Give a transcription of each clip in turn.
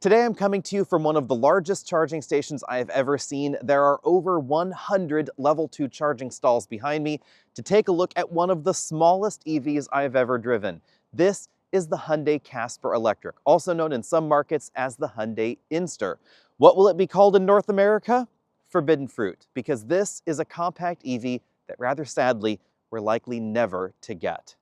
Today I'm coming to you from one of the largest charging stations I have ever seen. There are over 100 level 2 charging stalls behind me to take a look at one of the smallest EVs I have ever driven. This is the Hyundai Casper Electric, also known in some markets as the Hyundai Inster. What will it be called in North America? Forbidden fruit, because this is a compact EV that rather sadly we're likely never to get.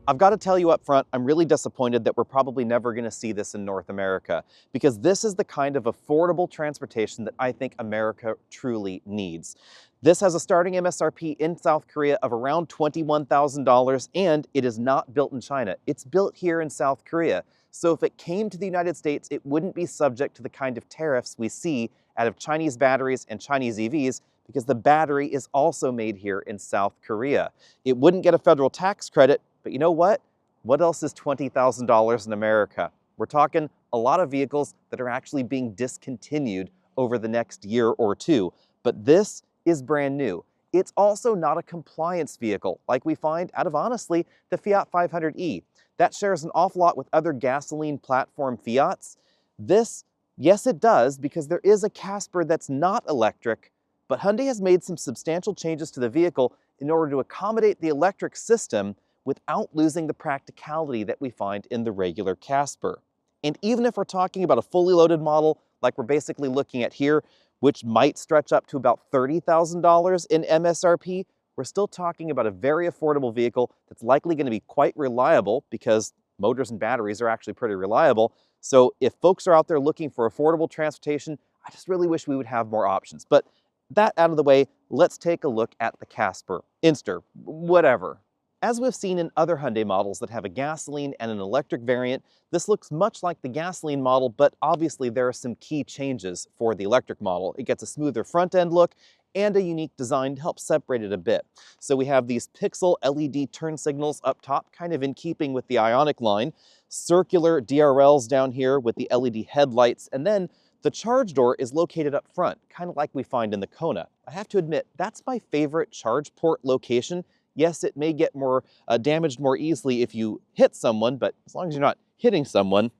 I've got to tell you up front, I'm really disappointed that we're probably never going to see this in North America, because this is the kind of affordable transportation that I think America truly needs. This has a starting MSRP in South Korea of around $21,000, and it is not built in China. It's built here in South Korea. So if it came to the United States, it wouldn't be subject to the kind of tariffs we see out of Chinese batteries and Chinese EVs, because the battery is also made here in South Korea. It wouldn't get a federal tax credit. But you know what? What else is $20,000 in America? We're talking a lot of vehicles that are actually being discontinued over the next year or two. But this is brand new. It's also not a compliance vehicle like we find out of, honestly, the Fiat 500e. That shares an awful lot with other gasoline platform Fiats. This, yes it does, because there is a Casper that's not electric, but Hyundai has made some substantial changes to the vehicle in order to accommodate the electric system without losing the practicality that we find in the regular Casper. And even if we're talking about a fully loaded model like we're basically looking at here, which might stretch up to about $30,000 in MSRP, we're still talking about a very affordable vehicle that's likely going to be quite reliable, because motors and batteries are actually pretty reliable. So if folks are out there looking for affordable transportation, I just really wish we would have more options. But that out of the way, let's take a look at the Casper, Inster, whatever. As we've seen in other Hyundai models that have a gasoline and an electric variant, this looks much like the gasoline model, but obviously there are some key changes for the electric model. It gets a smoother front end look and a unique design to help separate it a bit. So we have these pixel LED turn signals up top, kind of in keeping with the Ioniq line, circular DRLs down here with the LED headlights, and then the charge door is located up front, kind of like we find in the Kona. I have to admit, that's my favorite charge port location. Yes, it may get more damaged more easily if you hit someone, but as long as you're not hitting someone,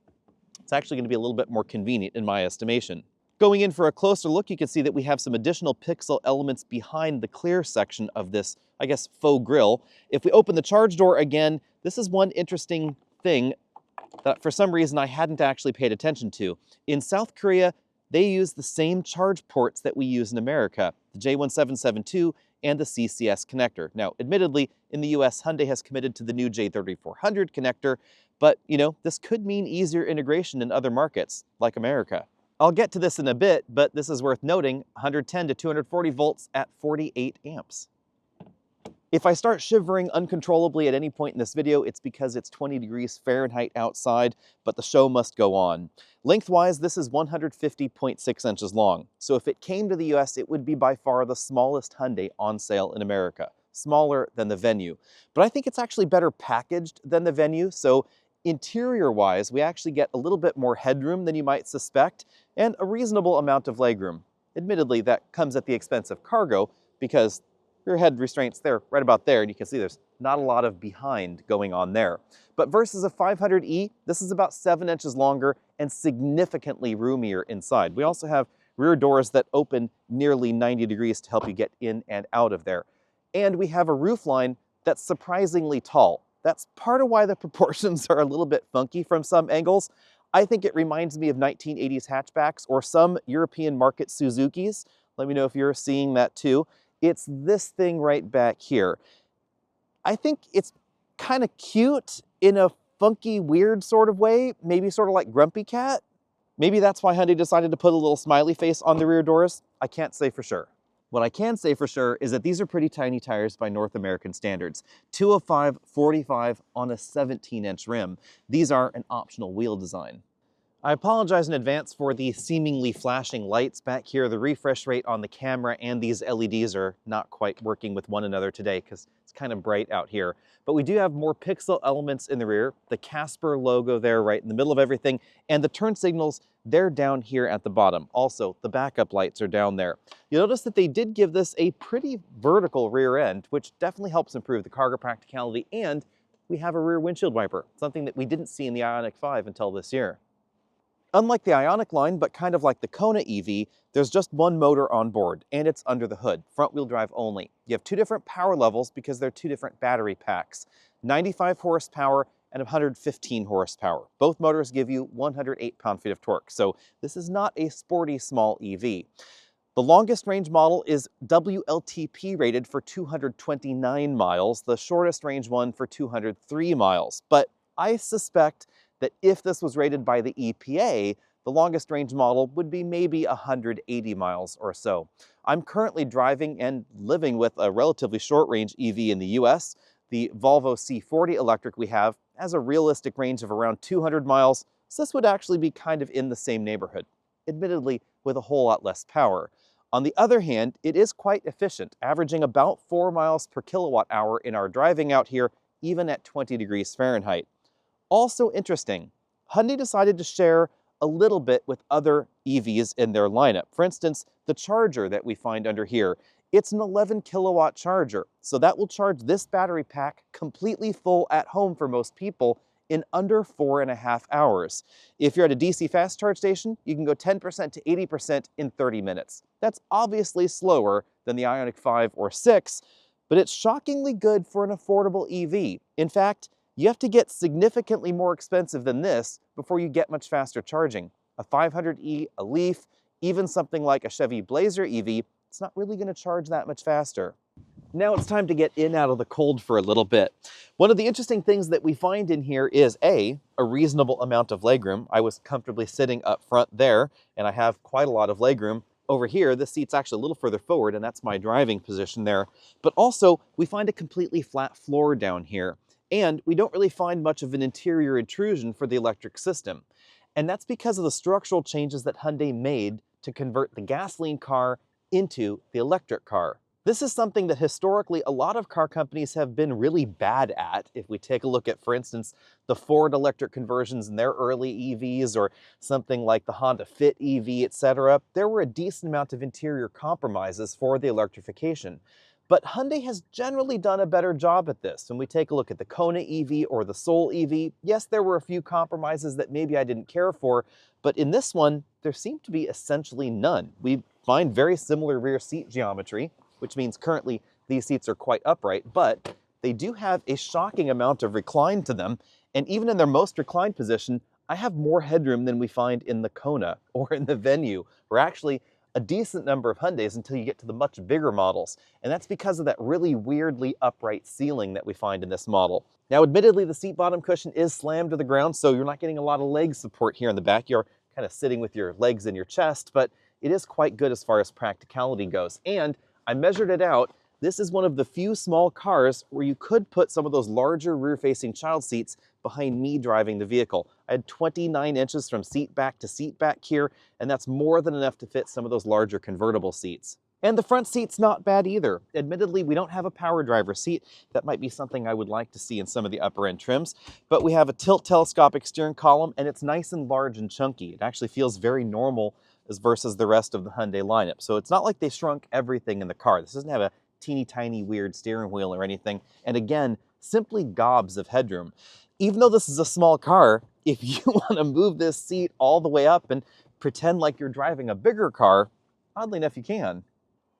it's actually going to be a little bit more convenient in my estimation. Going in for a closer look, you can see that we have some additional pixel elements behind the clear section of this, I guess, faux grille. If we open the charge door again, this is one interesting thing that for some reason I hadn't actually paid attention to. In South Korea, they use the same charge ports that we use in America, the J1772 and the CCS connector. Now, admittedly, in the US, Hyundai has committed to the new J3400 connector, but, you know, this could mean easier integration in other markets, like America. I'll get to this in a bit, but this is worth noting, 110 to 240 volts at 48 amps. If I start shivering uncontrollably at any point in this video, it's because it's 20 degrees Fahrenheit outside, but the show must go on. Lengthwise, this is 150.6 inches long. So if it came to the US, it would be by far the smallest Hyundai on sale in America, smaller than the Venue. But I think it's actually better packaged than the Venue, so interior-wise, we actually get a little bit more headroom than you might suspect, and a reasonable amount of legroom. Admittedly, that comes at the expense of cargo, because your head restraints there, right about there, and you can see there's not a lot of behind going on there. But versus a 500e, this is about 7 inches longer and significantly roomier inside. We also have rear doors that open nearly 90 degrees to help you get in and out of there. And we have a roofline that's surprisingly tall. That's part of why the proportions are a little bit funky from some angles. I think it reminds me of 1980s hatchbacks or some European market Suzukis. Let me know if you're seeing that too. It's this thing right back here. I think it's kind of cute in a funky, weird sort of way, maybe sort of like Grumpy Cat. Maybe that's why Hyundai decided to put a little smiley face on the rear doors. I can't say for sure. What I can say for sure is that these are pretty tiny tires by North American standards. 205/45 on a 17-inch rim. These are an optional wheel design. I apologize in advance for the seemingly flashing lights back here. The refresh rate on the camera and these LEDs are not quite working with one another today because it's kind of bright out here. But we do have more pixel elements in the rear, the Casper logo there right in the middle of everything, and the turn signals they're down here at the bottom. Also, the backup lights are down there. You'll notice that they did give this a pretty vertical rear end, which definitely helps improve the cargo practicality, and we have a rear windshield wiper, something that we didn't see in the Ioniq 5 until this year. Unlike the Ioniq line, but kind of like the Kona EV, there's just one motor on board, and it's under the hood, front-wheel drive only. You have two different power levels because they're two different battery packs, 95 horsepower and 115 horsepower. Both motors give you 108 pound-feet of torque, so this is not a sporty small EV. The longest range model is WLTP rated for 229 miles, the shortest range one for 203 miles. But I suspect that if this was rated by the EPA, the longest range model would be maybe 180 miles or so. I'm currently driving and living with a relatively short range EV in the US. The Volvo C40 electric we have has a realistic range of around 200 miles, so this would actually be kind of in the same neighborhood, admittedly with a whole lot less power. On the other hand, it is quite efficient, averaging about 4 miles per kilowatt hour in our driving out here, even at 20 degrees Fahrenheit. Also interesting, Hyundai decided to share a little bit with other EVs in their lineup. For instance, the charger that we find under here, it's an 11 kilowatt charger, so that will charge this battery pack completely full at home for most people in under 4.5 hours. If you're at a DC fast charge station, you can go 10% to 80% in 30 minutes. That's obviously slower than the Ioniq 5 or 6, but it's shockingly good for an affordable EV. In fact, you have to get significantly more expensive than this before you get much faster charging. A 500e, a Leaf, even something like a Chevy Blazer EV, it's not really going to charge that much faster. Now it's time to get in out of the cold for a little bit. One of the interesting things that we find in here is a reasonable amount of legroom. I was comfortably sitting up front there, and I have quite a lot of legroom. Over here, this seat's actually a little further forward, and that's my driving position there. But also, we find a completely flat floor down here. And we don't really find much of an interior intrusion for the electric system. And that's because of the structural changes that Hyundai made to convert the gasoline car into the electric car. This is something that historically a lot of car companies have been really bad at. If we take a look at, for instance, the Ford electric conversions in their early EVs, or something like the Honda Fit EV, etc., there were a decent amount of interior compromises for the electrification. But Hyundai has generally done a better job at this. When we take a look at the Kona EV or the Soul EV, yes, there were a few compromises that maybe I didn't care for, but in this one, there seemed to be essentially none. We find very similar rear seat geometry, which means currently these seats are quite upright, but they do have a shocking amount of recline to them, and even in their most reclined position, I have more headroom than we find in the Kona or in the Venue, or actually a decent number of Hyundais until you get to the much bigger models. And that's because of that really weirdly upright ceiling that we find in this model. Now, admittedly, the seat bottom cushion is slammed to the ground, so you're not getting a lot of leg support here in the back. You're kind of sitting with your legs in your chest, but it is quite good as far as practicality goes. And I measured it out. This is one of the few small cars where you could put some of those larger rear-facing child seats behind me driving the vehicle. I had 29 inches from seat back to seat back here, and that's more than enough to fit some of those larger convertible seats. And the front seat's not bad either. Admittedly, we don't have a power driver seat. That might be something I would like to see in some of the upper end trims, but we have a tilt telescopic steering column, and it's nice and large and chunky. It actually feels very normal as versus the rest of the Hyundai lineup. So it's not like they shrunk everything in the car. This doesn't have a teeny tiny weird steering wheel or anything. And again, simply gobs of headroom. Even though this is a small car, if you want to move this seat all the way up and pretend like you're driving a bigger car, oddly enough, you can.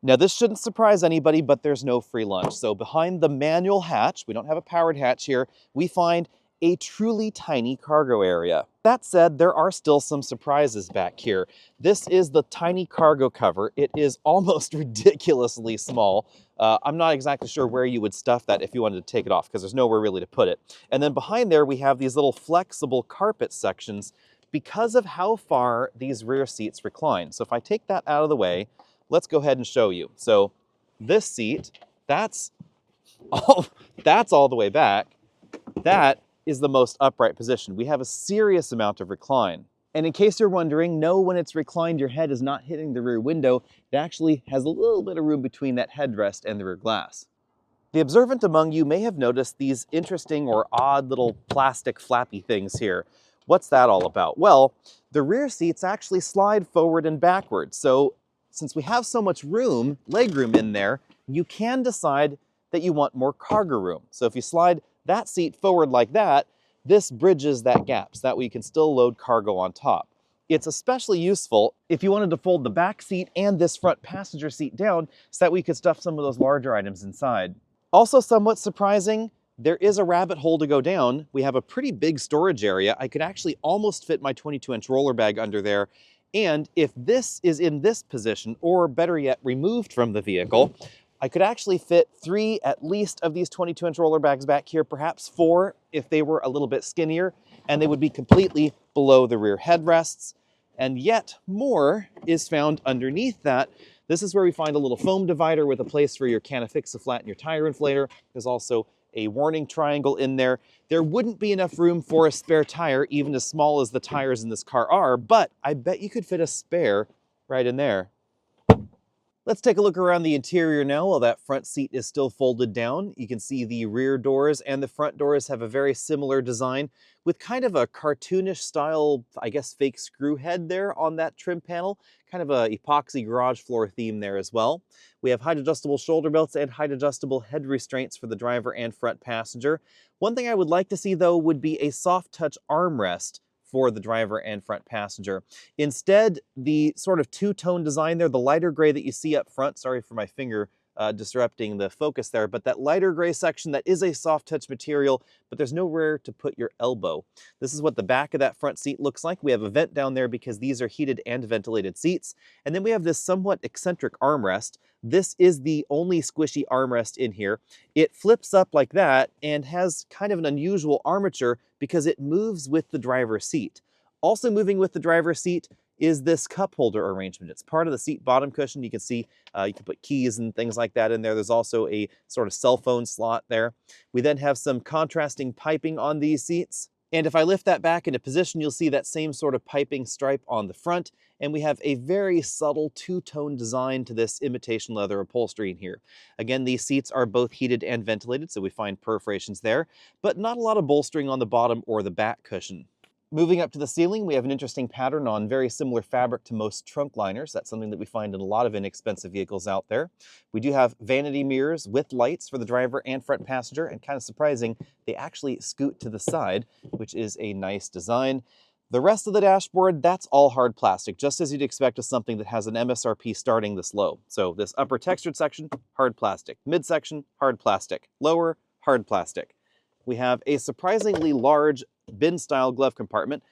Now, this shouldn't surprise anybody, but there's no free lunch. So behind the manual hatch, we don't have a powered hatch here, we find a truly tiny cargo area. That said, there are still some surprises back here. This is the tiny cargo cover. It is almost ridiculously small. I'm not exactly sure where you would stuff that if you wanted to take it off, because there's nowhere really to put it. And then behind there, we have these little flexible carpet sections because of how far these rear seats recline. So if I take that out of the way, let's go ahead and show you. So this seat, that's all the way back. That is the most upright position. We have a serious amount of recline. And in case you're wondering, no, when it's reclined, your head is not hitting the rear window. It actually has a little bit of room between that headrest and the rear glass. The observant among you may have noticed these interesting or odd little plastic flappy things here. What's that all about? Well, the rear seats actually slide forward and backward. So since we have so much room, legroom in there, you can decide that you want more cargo room. So if you slide that seat forward like that, this bridges that gap, so that way you can still load cargo on top. It's especially useful if you wanted to fold the back seat and this front passenger seat down so that we could stuff some of those larger items inside. Also somewhat surprising, there is a rabbit hole to go down. We have a pretty big storage area. I could actually almost fit my 22-inch roller bag under there. And if this is in this position, or better yet, removed from the vehicle, I could actually fit 3 at least of these 22-inch roller bags back here, perhaps 4 if they were a little bit skinnier, and they would be completely below the rear headrests. And yet more is found underneath that. This is where we find a little foam divider with a place for your can of Fix-A-Flat and your tire inflator. There's also a warning triangle in there. There wouldn't be enough room for a spare tire, even as small as the tires in this car are, but I bet you could fit a spare right in there. Let's take a look around the interior now. While that front seat is still folded down, you can see the rear doors and the front doors have a very similar design with kind of a cartoonish style, I guess, fake screw head there on that trim panel. Kind of a epoxy garage floor theme there as well. We have height adjustable shoulder belts and height adjustable head restraints for the driver and front passenger. One thing I would like to see though would be a soft touch armrest for the driver and front passenger. Instead, the sort of two-tone design there, the lighter gray that you see up front, sorry for my finger disrupting the focus there, but that lighter gray section, that is a soft touch material, but there's nowhere to put your elbow. This is what the back of that front seat looks like. We have a vent down there because these are heated and ventilated seats. And then we have this somewhat eccentric armrest. This is the only squishy armrest in here. It flips up like that and has kind of an unusual armature because it moves with the driver's seat. Also moving with the driver's seat is this cup holder arrangement. It's part of the seat bottom cushion. You can see you can put keys and things like that in there. There's also a sort of cell phone slot there. We then have some contrasting piping on these seats. And if I lift that back into position, you'll see that same sort of piping stripe on the front. And we have a very subtle two-tone design to this imitation leather upholstery in here. Again, these seats are both heated and ventilated, so we find perforations there, but not a lot of bolstering on the bottom or the back cushion. Moving up to the ceiling, we have an interesting pattern on very similar fabric to most trunk liners. That's something that we find in a lot of inexpensive vehicles out there. We do have vanity mirrors with lights for the driver and front passenger, and kind of surprising, they actually scoot to the side, which is a nice design. The rest of the dashboard, that's all hard plastic, just as you'd expect of something that has an MSRP starting this low. So this upper textured section, hard plastic. Midsection, hard plastic. Lower, hard plastic. We have a surprisingly large bin-style glove compartment.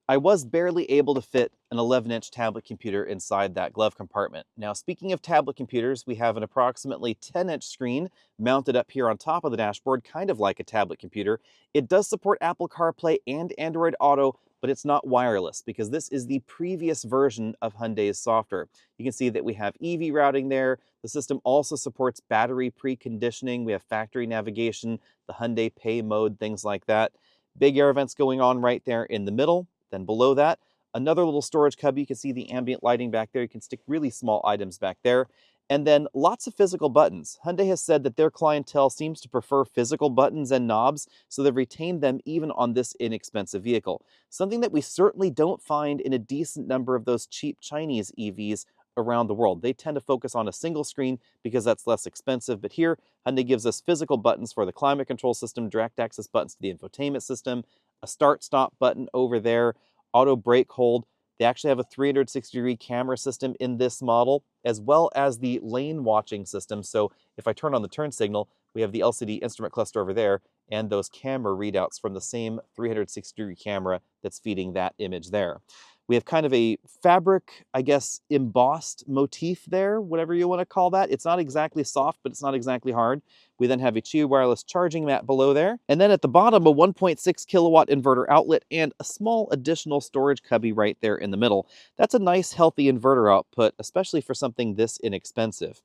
I was barely able to fit an 11-inch tablet computer inside that glove compartment. Now, speaking of tablet computers, we have an approximately 10-inch screen mounted up here on top of the dashboard, kind of like a tablet computer. It does support Apple CarPlay and Android Auto, but it's not wireless because this is the previous version of Hyundai's software. You can see that we have EV routing there. The system also supports battery preconditioning. We have factory navigation, the Hyundai Pay mode, things like that. Big air vents going on right there in the middle. Then below that, another little storage cubby. You can see the ambient lighting back there. You can stick really small items back there. And then lots of physical buttons. Hyundai has said that their clientele seems to prefer physical buttons and knobs, so they've retained them even on this inexpensive vehicle. Something that we certainly don't find in a decent number of those cheap Chinese EVs around the world. They tend to focus on a single screen because that's less expensive, but here Hyundai gives us physical buttons for the climate control system, direct access buttons to the infotainment system, a start-stop button over there, auto brake hold. They actually have a 360-degree camera system in this model, as well as the lane watching system. So if I turn on the turn signal, we have the LCD instrument cluster over there and those camera readouts from the same 360-degree camera that's feeding that image there. We have kind of a fabric, I guess, embossed motif there, whatever you want to call that. It's not exactly soft, but it's not exactly hard. We then have a Qi wireless charging mat below there. And then at the bottom, a 1.6 kilowatt inverter outlet and a small additional storage cubby right there in the middle. That's a nice, healthy inverter output, especially for something this inexpensive.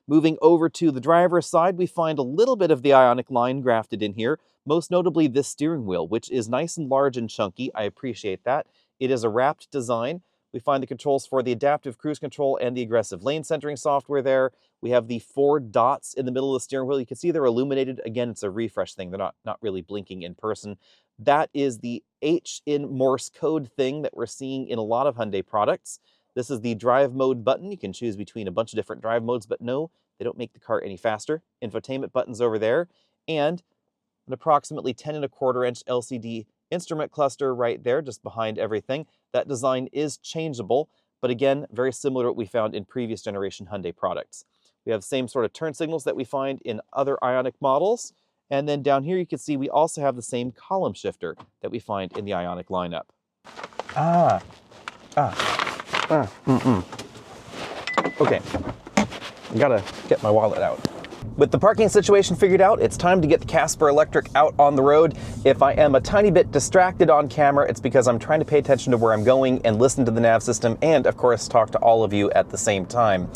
Moving over to the driver's side, we find a little bit of the Ionic line grafted in here, most notably this steering wheel, which is nice and large and chunky. I appreciate that. It is a wrapped design We find the controls for the adaptive cruise control and the aggressive lane centering software there. We have the 4 dots in the middle of the steering wheel. You can see they're illuminated. Again, it's a refresh thing. They're not really blinking in person. That is the H in Morse code thing that we're seeing in a lot of Hyundai products. This is the drive mode button. You can choose between a bunch of different drive modes, but no, they don't make the car any faster. Infotainment buttons over there, and an approximately 10.25-inch LCD instrument cluster right there, just behind everything. That design is changeable, but again, very similar to what we found in previous generation Hyundai products. We have the same sort of turn signals that we find in other Ioniq models. And then down here, you can see we also have the same column shifter that we find in the Ioniq lineup. Okay, I gotta get my wallet out. With the parking situation figured out, it's time to get the Casper Electric out on the road. If I am a tiny bit distracted on camera, it's because I'm trying to pay attention to where I'm going and listen to the nav system and, of course, talk to all of you at the same time.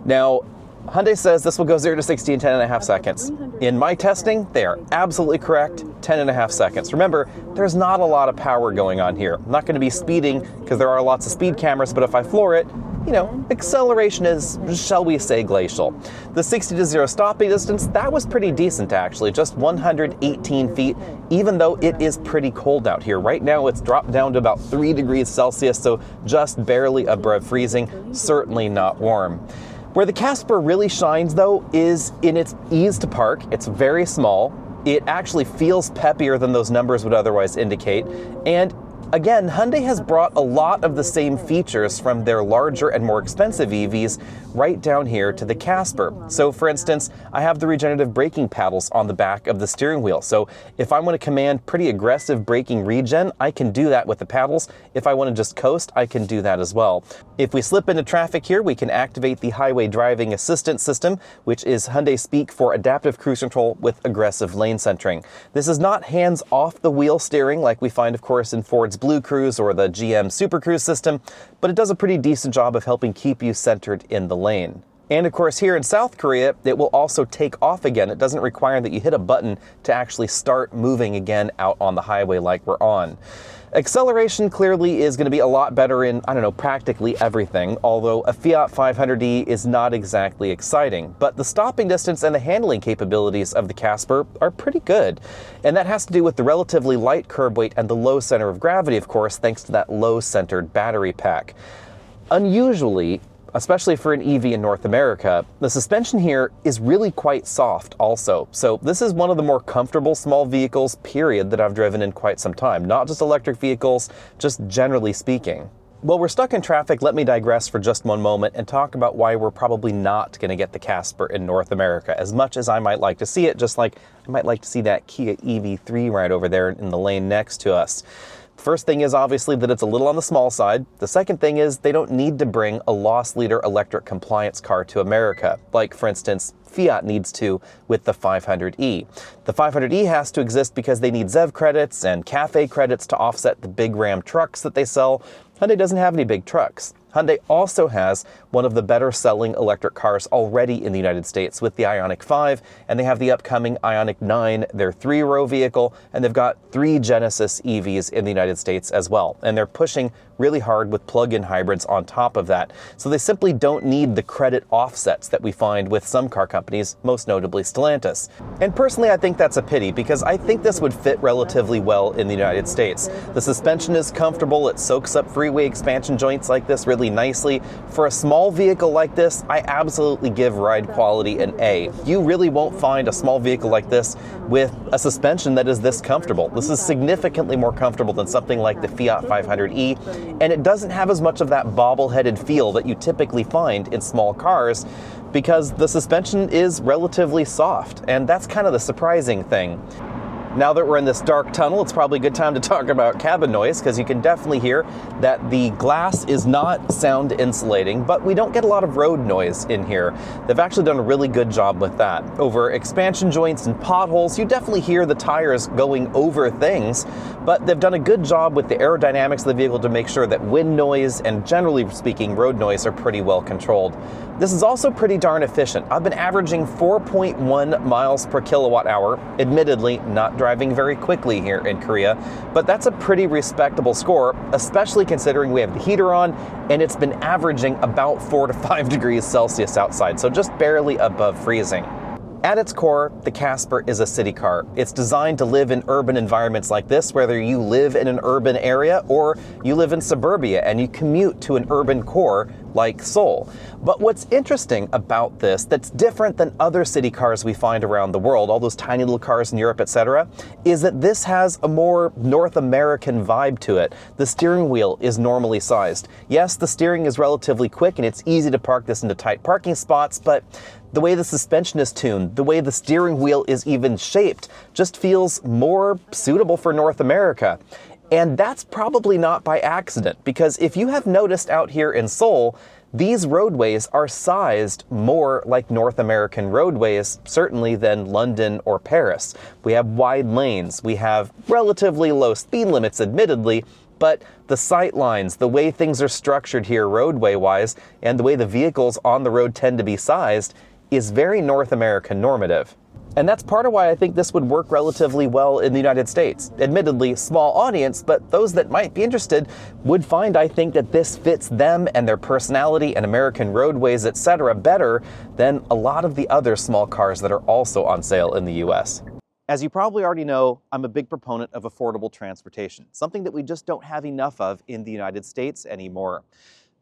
Now, Hyundai says this will go 0 to 60 in 10.5 seconds. In my testing, they are absolutely correct, 10.5 seconds. Remember, there's not a lot of power going on here. I'm not going to be speeding because there are lots of speed cameras, but if I floor it, you know, acceleration is, shall we say, glacial. The 60 to 0 stopping distance, that was pretty decent actually, just 118 feet, even though it is pretty cold out here. Right now it's dropped down to about 3 degrees Celsius, so just barely above freezing, certainly not warm. Where the Casper really shines, though, is in its ease to park. It's very small. It actually feels peppier than those numbers would otherwise indicate. And again, Hyundai has brought a lot of the same features from their larger and more expensive EVs right down here to the Casper. So for instance, I have the regenerative braking paddles on the back of the steering wheel. So if I want to command pretty aggressive braking regen, I can do that with the paddles. If I want to just coast, I can do that as well. If we slip into traffic here, we can activate the highway driving assistance system, which is Hyundai speak for adaptive cruise control with aggressive lane centering. This is not hands off the wheel steering like we find, of course, in Ford's Blue Cruise or the GM Super Cruise system, but it does a pretty decent job of helping keep you centered in the lane. And of course, here in South Korea, it will also take off again. It doesn't require that you hit a button to actually start moving again out on the highway like we're on. Acceleration clearly is going to be a lot better in, I don't know, practically everything, although a Fiat 500e is not exactly exciting. But the stopping distance and the handling capabilities of the Casper are pretty good. And that has to do with the relatively light curb weight and the low center of gravity, of course, thanks to that low-centered battery pack. Unusually, especially for an EV in North America, the suspension here is really quite soft also. So this is one of the more comfortable small vehicles, period, that I've driven in quite some time. Not just electric vehicles, just generally speaking. While we're stuck in traffic, let me digress for just one moment and talk about why we're probably not going to get the Casper in North America, as much as I might like to see it, just like I might like to see that Kia EV3 right over there in the lane next to us. First thing is obviously that it's a little on the small side. The second thing is they don't need to bring a loss leader electric compliance car to America, like for instance Fiat needs to with the 500e. The 500e has to exist because they need ZEV credits and CAFE credits to offset the big Ram trucks that they sell. Hyundai doesn't have any big trucks. Hyundai also has one of the better selling electric cars already in the United States with the Ioniq 5, and they have the upcoming Ioniq 9, their 3-row vehicle, and they've got 3 Genesis EVs in the United States as well. And they're pushing really hard with plug-in hybrids on top of that. So they simply don't need the credit offsets that we find with some car companies, most notably Stellantis. And personally, I think that's a pity because I think this would fit relatively well in the United States. The suspension is comfortable, it soaks up freeway expansion joints like this really nicely. For a small vehicle like this, I absolutely give ride quality an A. You really won't find a small vehicle like this with a suspension that is this comfortable. This is significantly more comfortable than something like the Fiat 500e, and it doesn't have as much of that bobble-headed feel that you typically find in small cars because the suspension is relatively soft, and that's kind of the surprising thing. Now that we're in this dark tunnel, it's probably a good time to talk about cabin noise because you can definitely hear that the glass is not sound insulating, but we don't get a lot of road noise in here. They've actually done a really good job with that. Over expansion joints and potholes, you definitely hear the tires going over things, but they've done a good job with the aerodynamics of the vehicle to make sure that wind noise and generally speaking road noise are pretty well controlled. This is also pretty darn efficient. I've been averaging 4.1 miles per kilowatt hour, admittedly not driving very quickly here in Korea, but that's a pretty respectable score, especially considering we have the heater on and it's been averaging about 4 to 5 degrees Celsius outside, so just barely above freezing. At its core, the Casper is a city car. It's designed to live in urban environments like this, whether you live in an urban area or you live in suburbia and you commute to an urban core like Seoul. But what's interesting about this that's different than other city cars we find around the world, all those tiny little cars in Europe, etc., is that this has a more North American vibe to it. The steering wheel is normally sized. Yes, the steering is relatively quick and it's easy to park this into tight parking spots, but the way the suspension is tuned, the way the steering wheel is even shaped, just feels more suitable for North America. And that's probably not by accident, because if you have noticed out here in Seoul, these roadways are sized more like North American roadways, certainly than London or Paris. We have wide lanes, we have relatively low speed limits, admittedly, but the sight lines, the way things are structured here roadway-wise, and the way the vehicles on the road tend to be sized, is very North American normative. And that's part of why I think this would work relatively well in the United States. Admittedly, small audience, but those that might be interested would find, I think, that this fits them and their personality and American roadways, etc. better than a lot of the other small cars that are also on sale in the US. As you probably already know, I'm a big proponent of affordable transportation, something that we just don't have enough of in the United States anymore.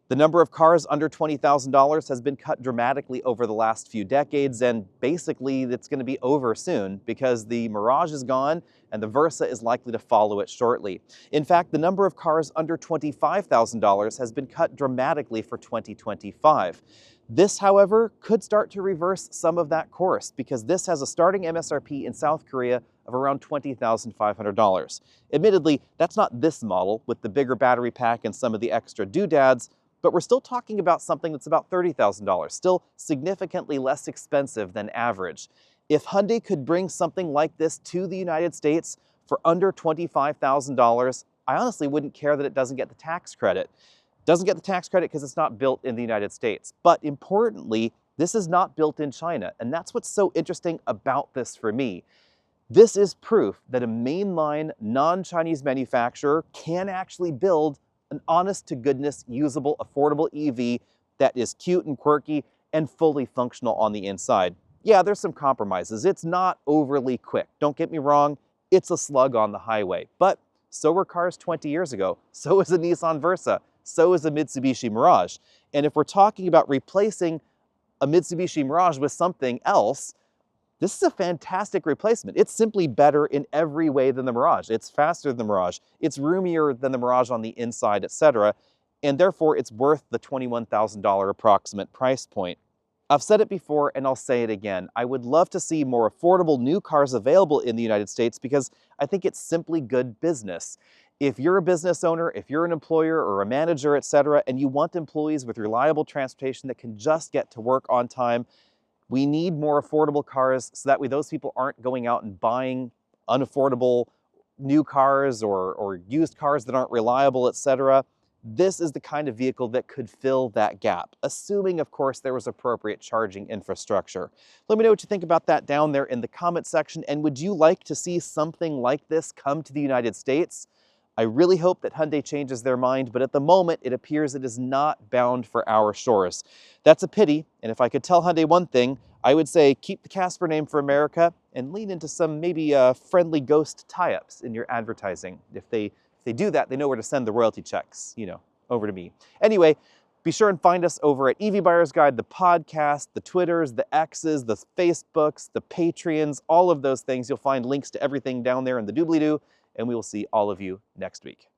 The number of cars under $20,000 has been cut dramatically over the last few decades, and basically it's going to be over soon because the Mirage is gone and the Versa is likely to follow it shortly. In fact, the number of cars under $25,000 has been cut dramatically for 2025. This, however, could start to reverse some of that course because this has a starting MSRP in South Korea of around $20,500. Admittedly, that's not this model with the bigger battery pack and some of the extra doodads, but we're still talking about something that's about $30,000, still significantly less expensive than average. If Hyundai could bring something like this to the United States for under $25,000, I honestly wouldn't care that it doesn't get the tax credit. It doesn't get the tax credit because it's not built in the United States. But importantly, this is not built in China, and that's what's so interesting about this for me. This is proof that a mainline, non-Chinese manufacturer can actually build an honest-to-goodness, usable, affordable EV that is cute and quirky and fully functional on the inside. Yeah, there's some compromises. It's not overly quick. Don't get me wrong, it's a slug on the highway. But so were cars 20 years ago. So is a Nissan Versa. So is a Mitsubishi Mirage. And if we're talking about replacing a Mitsubishi Mirage with something else, this is a fantastic replacement. It's simply better in every way than the Mirage. It's faster than the Mirage. It's roomier than the Mirage on the inside, etc. And therefore, it's worth the $21,000 approximate price point. I've said it before and I'll say it again. I would love to see more affordable new cars available in the United States because I think it's simply good business. If you're a business owner, if you're an employer or a manager, etc., and you want employees with reliable transportation that can just get to work on time, we need more affordable cars so that way those people aren't going out and buying unaffordable new cars or used cars that aren't reliable, etc. This is the kind of vehicle that could fill that gap, assuming, of course, there was appropriate charging infrastructure. Let me know what you think about that down there in the comment section, and would you like to see something like this come to the United States? I really hope that Hyundai changes their mind, but at the moment, it appears it is not bound for our shores. That's a pity, and if I could tell Hyundai one thing, I would say keep the Casper name for America and lean into some maybe friendly ghost tie-ups in your advertising. If they do that, they know where to send the royalty checks, over to me. Anyway, be sure and find us over at EV Buyer's Guide, the podcast, the Twitters, the X's, the Facebooks, the Patreons, all of those things. You'll find links to everything down there in the doobly-doo, and we will see all of you next week.